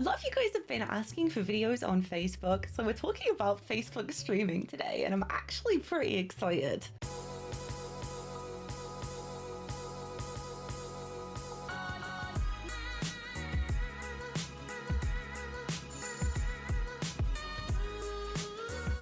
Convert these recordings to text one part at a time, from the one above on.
A lot of you guys have been asking for videos on Facebook, so we're talking about Facebook streaming today, and I'm actually pretty excited.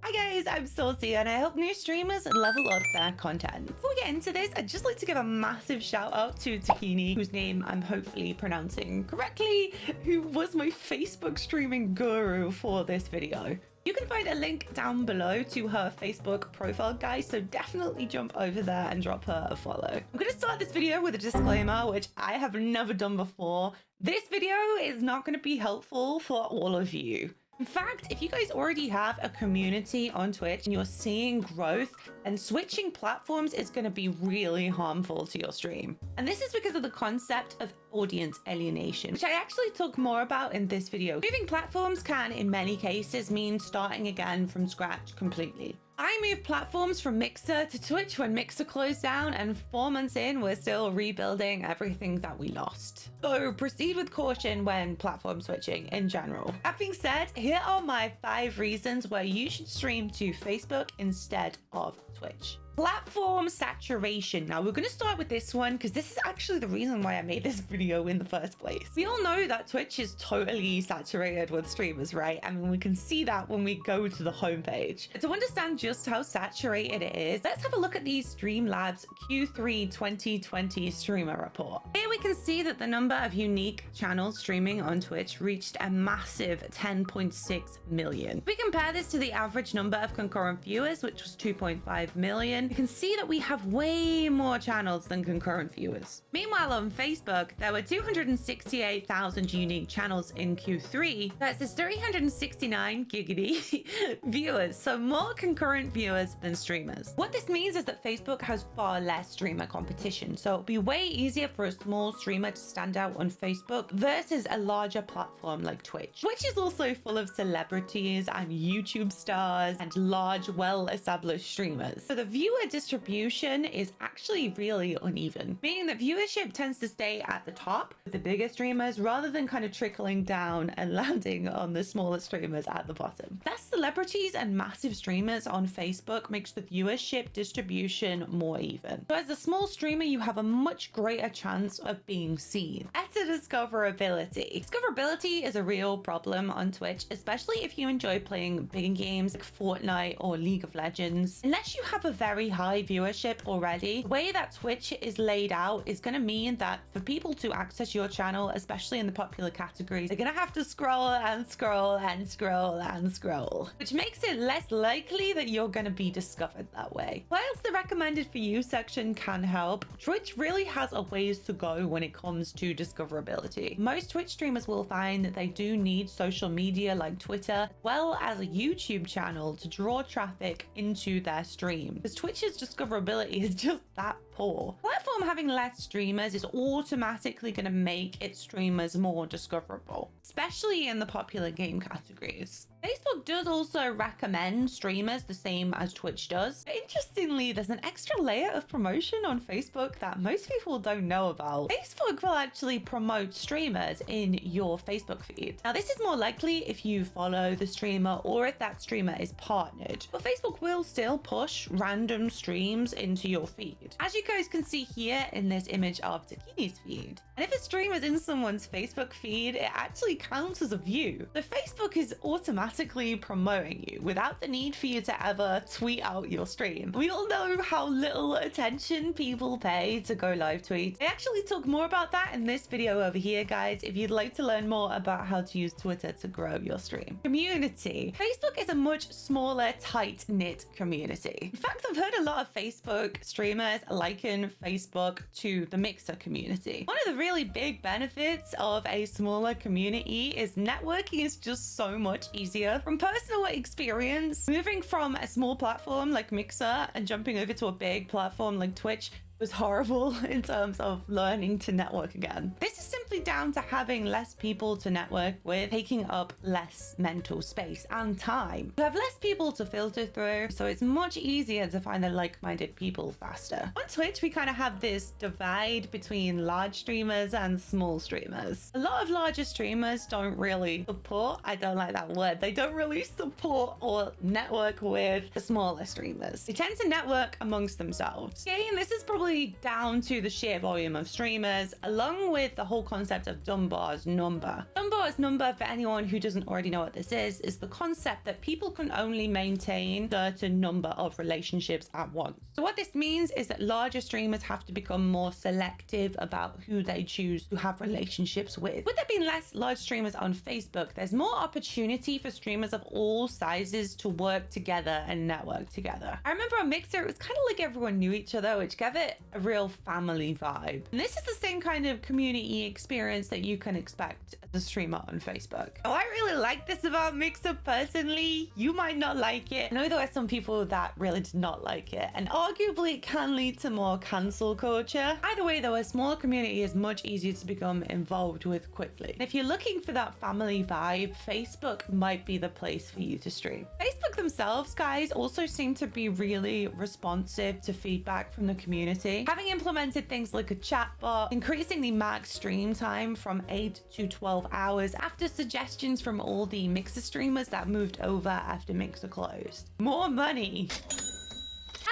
Hi guys, I'm Saucy and I help new streamers level up their content. Before we get into this, I'd just like to give a massive shout out to Takini, whose name I'm hopefully pronouncing correctly, who was my Facebook streaming guru for this video. You can find a link down below to her Facebook profile, guys, so definitely jump over there and drop her a follow. I'm going to start this video with a disclaimer, which I have never done before. This video is not going to be helpful for all of you. In fact, if you guys already have a community on Twitch and you're seeing growth, and switching platforms is going to be really harmful to your stream. And this is because of the concept of audience alienation, which I actually talk more about in this video. Moving platforms can, in many cases, mean starting again from scratch completely. I moved platforms from Mixer to Twitch when Mixer closed down, and 4 months in, we're still rebuilding everything that we lost. So proceed with caution when platform switching in general. That being said, here are my 5 reasons why you should stream to Facebook instead of Twitch. Platform saturation. Now we're going to start with this one because this is actually the reason why I made this video in the first place. We all know that Twitch is totally saturated with streamers, right? I mean, we can see that when we go to the homepage. To understand just how saturated it is, let's have a look at the Streamlabs Q3 2020 streamer report. Here we can see that the number of unique channels streaming on Twitch reached a massive 10.6 million. If we compare this to the average number of concurrent viewers, which was 2.5 million, you can see that we have way more channels than concurrent viewers. Meanwhile, on Facebook, there were 268,000 unique channels in Q3. That's 369 giggity viewers, so more concurrent viewers than streamers. What this means is that Facebook has far less streamer competition, so it'll be way easier for a small streamer to stand out on Facebook versus a larger platform like Twitch. Twitch is also full of celebrities and YouTube stars and large, well-established streamers. So the viewer distribution is actually really uneven, meaning that viewership tends to stay at the top with the bigger streamers rather than kind of trickling down and landing on the smaller streamers at the bottom. Less celebrities and massive streamers on Facebook makes the viewership distribution more even. So as a small streamer, you have a much greater chance of being seen. Better discoverability. Discoverability is a real problem on Twitch, especially if you enjoy playing big games like Fortnite or League of Legends. Unless you have a very high viewership already, the way that Twitch is laid out is going to mean that for people to access your channel, especially in the popular categories, they're going to have to scroll and scroll and scroll and scroll, which makes it less likely that you're going to be discovered that way. Whilst the recommended for you section can help, Twitch really has a ways to go when it comes to discoverability. Most Twitch streamers will find that they do need social media like Twitter, as well as a YouTube channel to draw traffic into their stream, because Twitch's discoverability is just that poor. Platform having less streamers is automatically going to make its streamers more discoverable, especially in the popular game categories. Facebook does also recommend streamers the same as Twitch does. But interestingly, there's an extra layer of promotion on Facebook that most people don't know about. Facebook will actually promote streamers in your Facebook feed. Now, this is more likely if you follow the streamer or if that streamer is partnered, but Facebook will still push random streams into your feed, as you guys can see here in this image of Takini's feed. And if a stream is in someone's Facebook feed, it actually counts as a view. So Facebook is automatically promoting you without the need for you to ever tweet out your stream. We all know how little attention people pay to go live tweets. I actually talk more about that in this video over here, guys, if you'd like to learn more about how to use Twitter to grow your stream. Community. Facebook is a much smaller, tight-knit community. In fact, I've heard a lot of Facebook streamers liken Facebook to the Mixer community. One of the really big benefits of a smaller community is networking is just so much easier. From personal experience, moving from a small platform like Mixer and jumping over to a big platform like Twitch was horrible in terms of learning to network again. This is simply down to having less people to network with, taking up less mental space and time. You have less people to filter through, so it's much easier to find the like-minded people faster. On Twitch, we kind of have this divide between large streamers and small streamers. A lot of larger streamers don't really support, I don't like that word, they don't really support or network with the smaller streamers. They tend to network amongst themselves. Again, this is probably down to the sheer volume of streamers, along with the whole concept of Dunbar's number. Dunbar's number, for anyone who doesn't already know what this is the concept that people can only maintain a certain number of relationships at once. So what this means is that larger streamers have to become more selective about who they choose to have relationships with. With there being less large streamers on Facebook, there's more opportunity for streamers of all sizes to work together and network together. I remember on Mixer, it was kind of like everyone knew each other, which gave it a real family vibe. And this is the same kind of community experience that you can expect as a streamer on Facebook. Oh, I really like this about Mixer personally. You might not like it. I know there are some people that really did not like it, and arguably it can lead to more cancel culture. Either way though, a smaller community is much easier to become involved with quickly. And if you're looking for that family vibe, Facebook might be the place for you to stream. Facebook themselves, guys, also seem to be really responsive to feedback from the community. Having implemented things like a chatbot, increasing the max stream time from 8 to 12 hours after suggestions from all the Mixer streamers that moved over after Mixer closed. More money.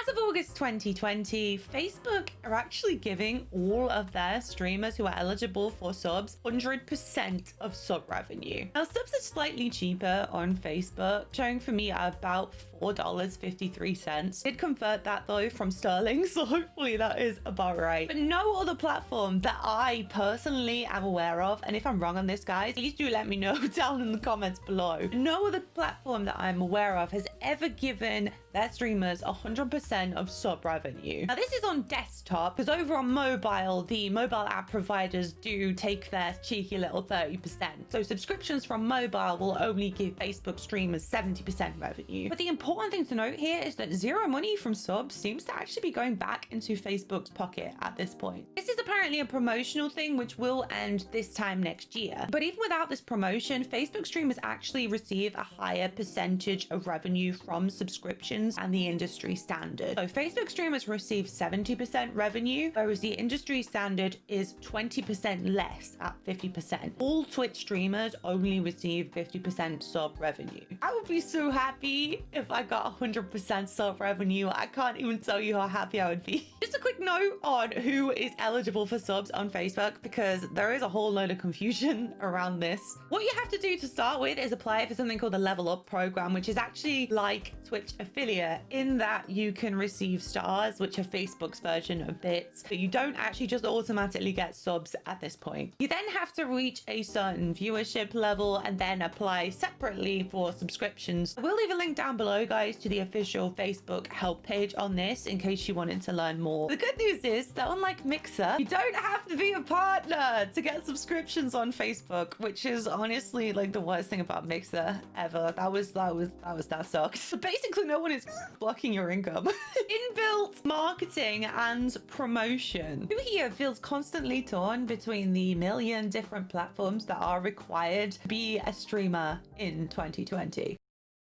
As of August 2020, Facebook are actually giving all of their streamers who are eligible for subs 100% of sub revenue. Now, subs are slightly cheaper on Facebook, showing for me about $4.53. Did convert that though from sterling, so hopefully that is about right. But no other platform that I personally am aware of, and if I'm wrong on this, guys, please do let me know down in the comments below. No other platform that I'm aware of has ever given their streamers 100% of sub revenue. Now, this is on desktop, because over on mobile, the mobile app providers do take their cheeky little 30%. So subscriptions from mobile will only give Facebook streamers 70% revenue. But the important thing to note here is that zero money from subs seems to actually be going back into Facebook's pocket at this point. This is apparently a promotional thing which will end this time next year. But even without this promotion, Facebook streamers actually receive a higher percentage of revenue from subscriptions and the industry standard. So Facebook streamers receive 70% revenue, whereas the industry standard is 20% less at 50%. All Twitch streamers only receive 50% sub revenue. I would be so happy if I got 100% sub revenue. I can't even tell you how happy I would be. Just a quick note on who is eligible for subs on Facebook, because there is a whole load of confusion around this. What you have to do to start with is apply for something called the Level Up program, which is actually like Twitch affiliate in that you can receive stars, which are Facebook's version of bits, but you don't actually just automatically get subs at this point. You then have to reach a certain viewership level and then apply separately for subscriptions. We'll leave a link down below, guys, to the official Facebook help page on this in case you wanted to learn more. The good news is that unlike Mixer, you don't have to be a partner to get subscriptions on Facebook, which is honestly like the worst thing about Mixer ever. That sucks. So basically no one is blocking your income. Inbuilt marketing and promotion. Who here feels constantly torn between the million different platforms that are required to be a streamer in 2020?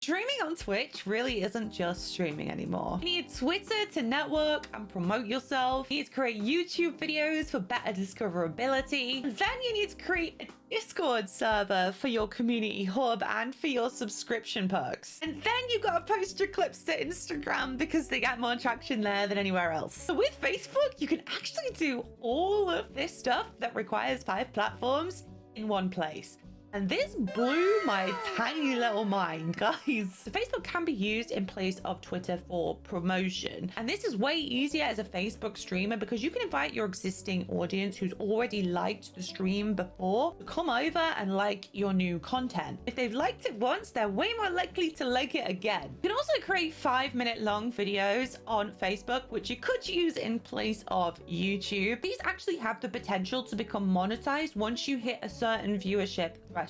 Streaming on Twitch really isn't just streaming anymore. You need Twitter to network and promote yourself. You need to create YouTube videos for better discoverability. And then you need to create a Discord server for your community hub and for your subscription perks. And then you gotta post your clips to Instagram because they get more traction there than anywhere else. So with Facebook, you can actually do all of this stuff that requires 5 platforms in one place. And this blew my tiny little mind, guys. So Facebook can be used in place of Twitter for promotion. And this is way easier as a Facebook streamer because you can invite your existing audience who's already liked the stream before to come over and like your new content. If they've liked it once, they're way more likely to like it again. You can also create 5-minute long videos on Facebook, which you could use in place of YouTube. These actually have the potential to become monetized once you hit a certain viewership threshold.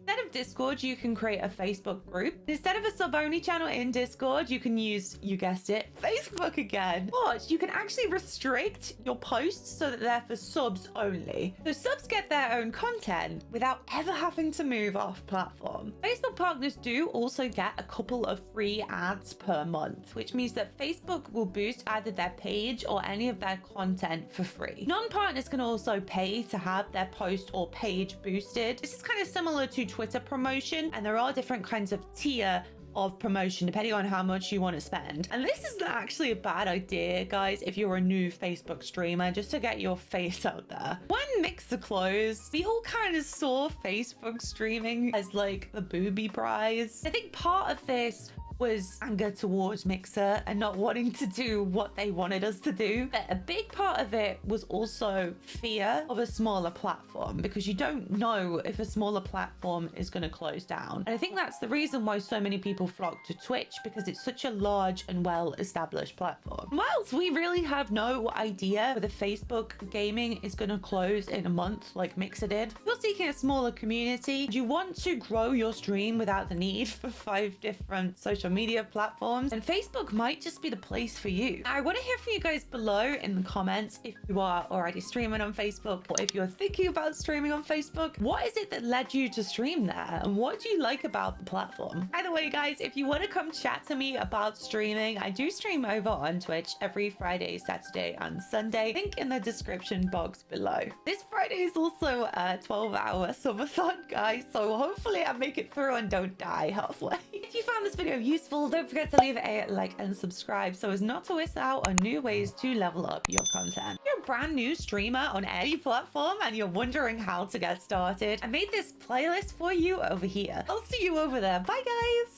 Instead of Discord, you can create a Facebook group. Instead of a sub-only channel in Discord, you can use, you guessed it, Facebook again. But you can actually restrict your posts so that they're for subs only. So subs get their own content without ever having to move off platform. Facebook partners do also get a couple of free ads per month, which means that Facebook will boost either their page or any of their content for free. Non-partners can also pay to have their post or page boosted. This is kind of similar to Twitter promotion, and there are different kinds of tier of promotion depending on how much you want to spend. And this isn't actually a bad idea, guys, if you're a new Facebook streamer, just to get your face out there. When Mixer closed, we all kind of saw Facebook streaming as like the booby prize. I think part of this was anger towards Mixer and not wanting to do what they wanted us to do. But a big part of it was also fear of a smaller platform, because you don't know if a smaller platform is going to close down. And I think that's the reason why so many people flock to Twitch, because it's such a large and well-established platform. Whilst we really have no idea whether Facebook gaming is going to close in a month like Mixer did, if you're seeking a smaller community, you want to grow your stream without the need for 5 different social media platforms, and Facebook might just be the place for you. I want to hear from you guys below in the comments if you are already streaming on Facebook, or if you're thinking about streaming on Facebook. What is it that led you to stream there, and what do you like about the platform? By the way, guys, if you want to come chat to me about streaming, I do stream over on Twitch every Friday, Saturday, and Sunday. Link in the description box below. This Friday is also a 12-hour subathon, guys, so hopefully I make it through and don't die halfway. If you found this video useful, don't forget to leave a like and subscribe so as not to miss out on new ways to level up your content. If you're a brand new streamer on any platform and you're wondering how to get started, I made this playlist for you over here. I'll see you over there. Bye, guys.